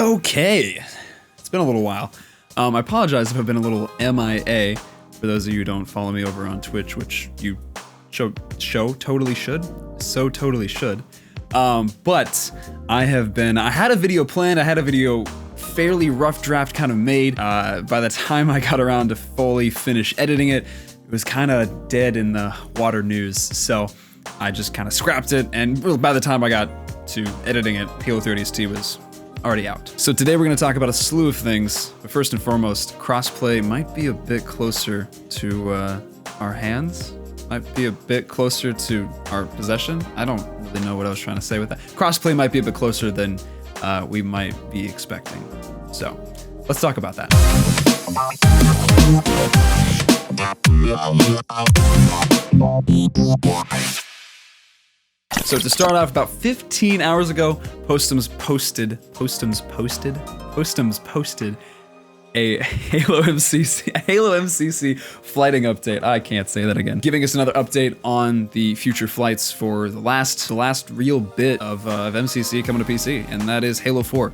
Okay, it's been a little while. I apologize if I've been a little MIA. For those of you who don't follow me over on Twitch, which you totally should. But I had a video planned. I had a video fairly rough draft kind of made. By the time I got around to fully finish editing it, it was kind of dead in the water news. So I just kind of scrapped it. And by the time I got to editing it, Halo 3 ODST was already out. So today we're going to talk about a slew of things. But first and foremost, crossplay might be a bit closer to our hands. Might be a bit closer to our possession. I don't really know what I was trying to say with that. Crossplay might be a bit closer than we might be expecting. So let's talk about that. So to start off, about 15 hours ago, Postums posted a Halo MCC flighting update. I can't say that again. Giving us another update on the future flights for the last real bit of MCC coming to PC, and that is Halo 4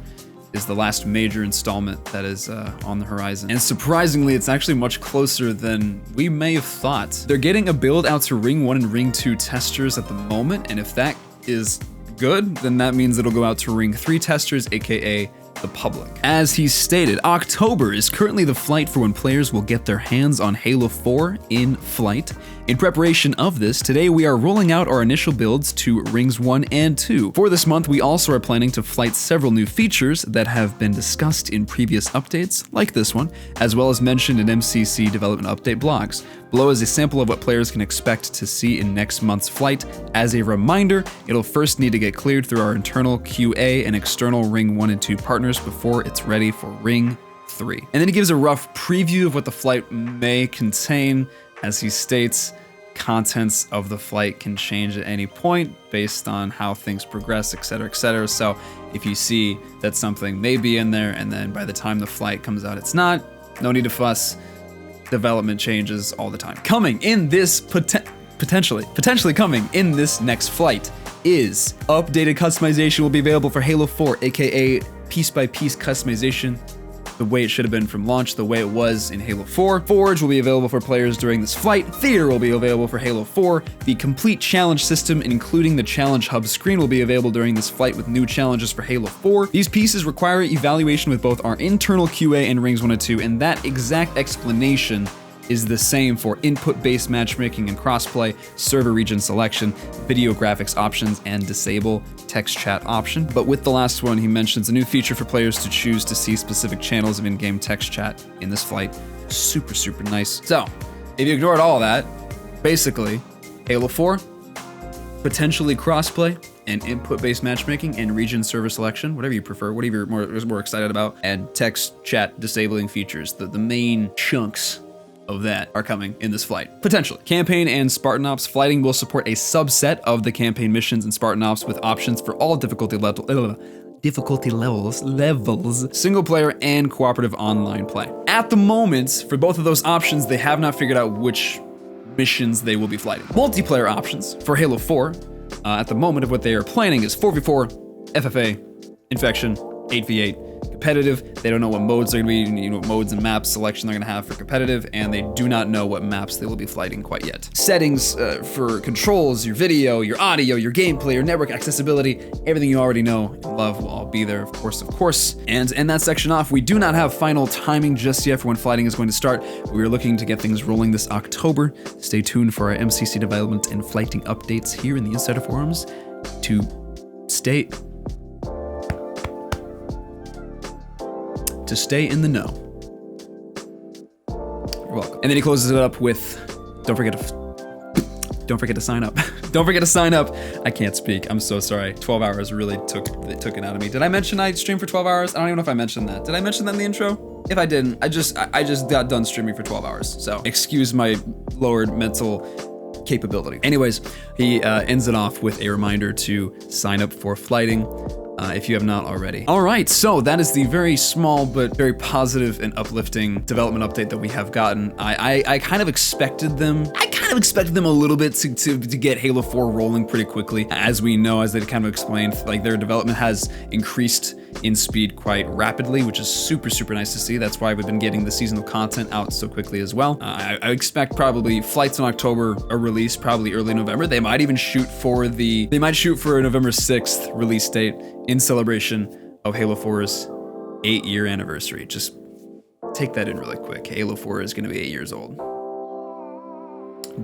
is the last major installment that is on the horizon. And surprisingly, it's actually much closer than we may have thought. They're getting a build out to Ring 1 and Ring 2 testers at the moment, and if that is good, then that means it'll go out to Ring 3 testers, aka the public. As he stated, October is currently the flight for when players will get their hands on Halo 4 in flight. In preparation of this, today we are rolling out our initial builds to Rings 1 and 2. For this month, we also are planning to flight several new features that have been discussed in previous updates, like this one, as well as mentioned in MCC development update blogs. Below is a sample of what players can expect to see in next month's flight. As a reminder, it'll first need to get cleared through our internal QA and external Ring 1 and 2 partners before it's ready for Ring 3. And then he gives a rough preview of what the flight may contain. As he states, contents of the flight can change at any point based on how things progress, etc., etc. So if you see that something may be in there and then by the time the flight comes out it's not, no need to fuss. Development changes all the time. Coming in this potentially coming in this next flight is updated customization will be available for Halo 4, aka piece-by-piece customization, the way it should have been from launch, the way it was in Halo 4. Forge will be available for players during this flight. Theater will be available for Halo 4. The complete challenge system, including the challenge hub screen, will be available during this flight with new challenges for Halo 4. These pieces require evaluation with both our internal QA and Rings 1 and 2, and that exact explanation is the same for input-based matchmaking and crossplay, server region selection, video graphics options, and disable text chat option. But with the last one, he mentions a new feature for players to choose to see specific channels of in-game text chat in this flight. Super, super nice. So, if you ignored all that, basically, Halo 4, potentially crossplay, and input-based matchmaking and region server selection, whatever you prefer, whatever you're more excited about, and text chat disabling features, the main chunks of that are coming in this flight, potentially. Campaign and Spartan Ops flighting will support a subset of the campaign missions in Spartan Ops with options for all difficulty levels, single player and cooperative online play. At the moment, for both of those options, they have not figured out which missions they will be flighting. Multiplayer options for Halo 4, at the moment of what they are planning is 4v4, FFA, Infection, 8v8, competitive. They don't know what modes they're going to be, what modes and maps selection they're going to have for competitive, and they do not know what maps they will be flighting quite yet. Settings for controls, your video, your audio, your gameplay, your network accessibility, everything you already know and love will all be there, of course. And end that section off. We do not have final timing just yet for when flighting is going to start. We are looking to get things rolling this October. Stay tuned for our MCC development and flighting updates here in the Insider Forums to stay in the know. You're welcome. And then he closes it up with, don't forget to sign up. Don't forget to sign up. I can't speak. I'm so sorry. 12 hours really took it out of me. Did I mention I streamed for 12 hours? I don't even know if I mentioned that. Did I mention that in the intro? If I didn't, I just got done streaming for 12 hours. So excuse my lowered mental capability. Anyways, he ends it off with a reminder to sign up for flighting. If you have not already. All right, so that is the very small but very positive and uplifting development update that we have gotten. I kind of expected them. I kind of expected them a little bit to get Halo 4 rolling pretty quickly. As we know, as they kind of explained, like their development has increased in speed quite rapidly, which is super, super nice to see. That's why we've been getting the seasonal content out so quickly as well. I expect probably flights in October, a release probably early November. They might even shoot for a November 6th release date in celebration of Halo 4's 8-year anniversary. Just take that in really quick. Halo 4 is going to be 8 years old.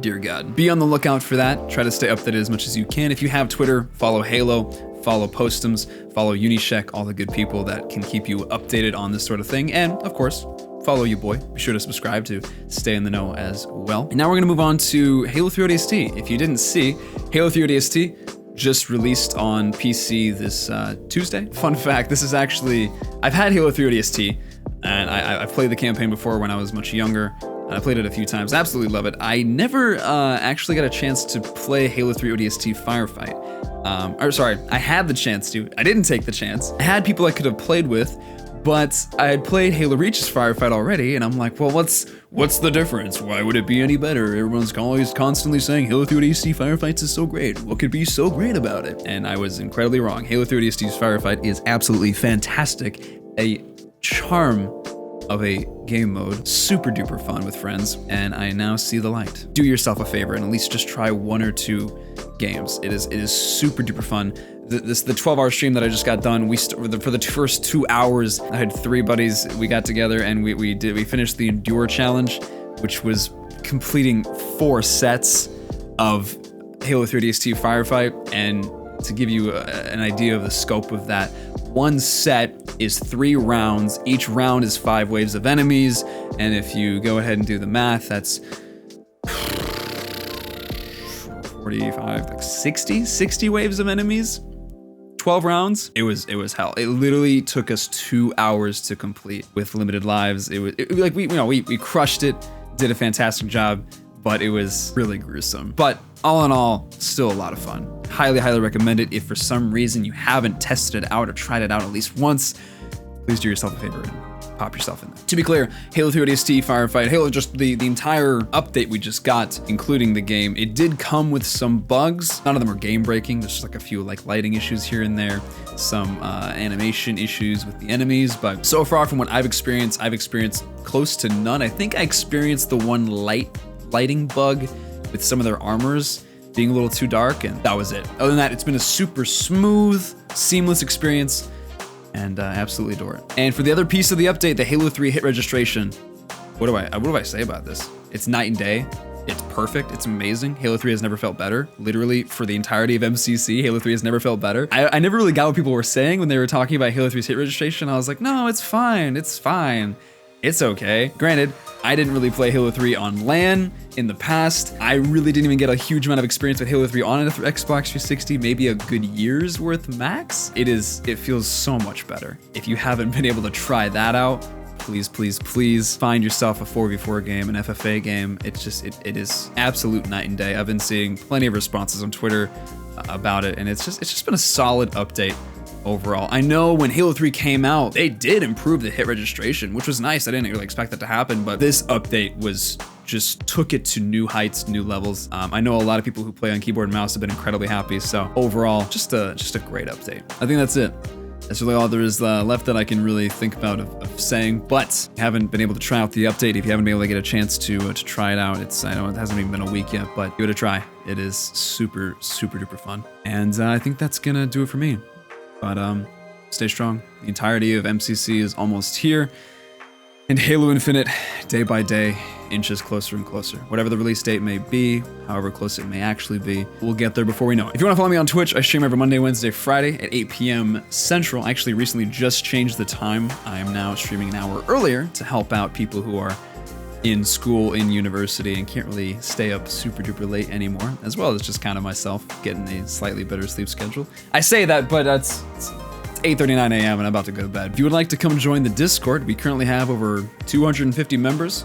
Dear God. Be on the lookout for that. Try to stay updated as much as you can. If you have Twitter, follow Halo, follow Postums, follow Unishek, all the good people that can keep you updated on this sort of thing. And of course, follow you boy. Be sure to subscribe to stay in the know as well. And now we're going to move on to Halo 3 ODST. If you didn't see, Halo 3 ODST just released on PC this Tuesday. Fun fact, this is actually, I've had Halo 3 ODST, and I've played the campaign before when I was much younger. I played it a few times, absolutely love it. I never actually got a chance to play Halo 3 ODST Firefight. I had the chance to, I didn't take the chance. I had people I could have played with, but I had played Halo Reach's Firefight already, and I'm like, well, what's the difference? Why would it be any better? Everyone's always constantly saying Halo 3 ODST Firefights is so great. What could be so great about it? And I was incredibly wrong. Halo 3 ODST's Firefight is absolutely fantastic. A charm of a game mode, super duper fun with friends, and I now see the light. Do yourself a favor and at least just try 1 or 2 games. It is super duper fun. The 12-hour stream that I just got done, for the first 2 hours, I had 3 buddies. We got together and we finished the Endure challenge, which was completing 4 sets of Halo 3 ODST Firefight. And to give you an idea of the scope of that, 1 set is 3 rounds. Each round is 5 waves of enemies. And if you go ahead and do the math, that's 45, like 60 waves of enemies. 12 rounds. It was hell. It literally took us 2 hours to complete with limited lives. We crushed it, did a fantastic job, but it was really gruesome. But all in all, still a lot of fun. Highly, highly recommend it. If for some reason you haven't tested it out or tried it out at least once, please do yourself a favor and pop yourself in there. To be clear, Halo 3 ODST Firefight, Halo, just the entire update we just got, including the game, it did come with some bugs. None of them are game breaking. There's just like a few like lighting issues here and there, some animation issues with the enemies, but so far from what I've experienced close to none. I think I experienced the one lighting bug with some of their armors being a little too dark, and that was it. Other than that, it's been a super smooth, seamless experience, and I absolutely adore it. And for the other piece of the update, the Halo 3 hit registration, what do I say about this? It's night and day. It's perfect. It's amazing. Halo 3 has never felt better. Literally, for the entirety of MCC, Halo 3 has never felt better. I never really got what people were saying when they were talking about Halo 3's hit registration. I was like, no, it's fine. It's fine. It's okay. Granted, I didn't really play Halo 3 on LAN in the past. I really didn't even get a huge amount of experience with Halo 3 on an Xbox 360, maybe a good year's worth max. It feels so much better. If you haven't been able to try that out, please, please, please find yourself a 4v4 game, an FFA game. It is absolute night and day. I've been seeing plenty of responses on Twitter about it, and it's just been a solid update overall. I know when Halo 3 came out, they did improve the hit registration, which was nice. I didn't really expect that to happen, but this update just took it to new heights, new levels. I know a lot of people who play on keyboard and mouse have been incredibly happy. So overall, just a great update. I think that's it. That's really all there is left that I can really think about of saying, but if you haven't been able to try out the update, if you haven't been able to get a chance to try it out, I know it hasn't even been a week yet, but give it a try. It is super, super duper fun. And I think that's gonna do it for me. But stay strong. The entirety of MCC is almost here. And Halo Infinite, day by day, inches closer and closer. Whatever the release date may be, however close it may actually be, we'll get there before we know it. If you want to follow me on Twitch, I stream every Monday, Wednesday, Friday at 8 p.m. Central. I actually recently just changed the time. I am now streaming an hour earlier to help out people who are in school, in university, and can't really stay up super duper late anymore, as well as just kind of myself getting a slightly better sleep schedule. I say that, but it's 8:39 a.m. and I'm about to go to bed. If you would like to come join the Discord, we currently have over 250 members.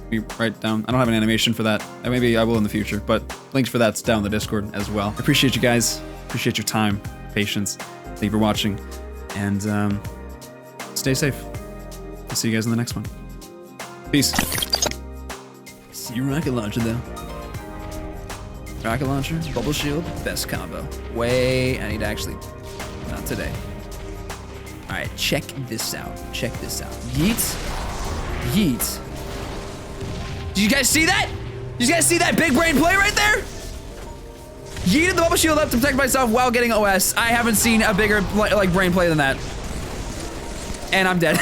We write down, I don't have an animation for that. Maybe I will in the future, but links for that's down in the Discord as well. I appreciate you guys. Appreciate your time, patience. Thank you for watching, and stay safe. I'll see you guys in the next one. Peace. See you, rocket launcher, though. Rocket launcher, bubble shield, best combo. I need to actually, not today. All right, check this out. Check this out. Yeet. Yeet. Did you guys see that? Did you guys see that big brain play right there? Yeeted the bubble shield up to protect myself while getting OS. I haven't seen a bigger like brain play than that. And I'm dead.